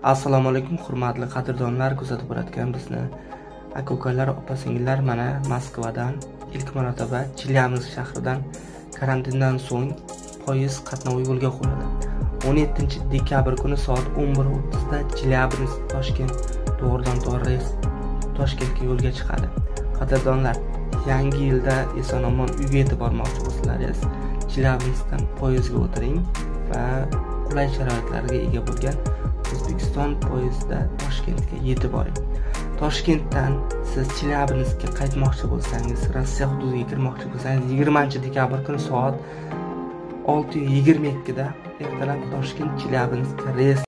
Assalomu alaykum, hurmatli qadrdonlar, kuzatib borayotgan bizni aka-ukalar, opa-singillar, mana Moskvadan ilk marotaba Chelyabinsk shahridan karantindan so'ng poyezd qatnovi yo'lga qo'yildi. 17-dekabr kuni soat 11:30 da Chelyabinsk Toshkent to'g'ridan-to'g'ri reys Toshkentga yo'lga chiqadi. Qadrdonlar, yangi yilda eson-omon uyga yetib bormoqchi bo'lsangiz, Chelyabinskdan poyezdga o'tiring va qulay sharoitlarga ega bo'lgan O'zbekiston poyezdida Toshkentga yetib boring. Toshkentdan siz Chelyabinskga qaytmoqchi bo'lsangiz, Rossiya hududiga kirmoqchi bo'lsangiz, 20-dekabr kuni soat 6:22 da ertalab Toshkent Chelyabinsk reys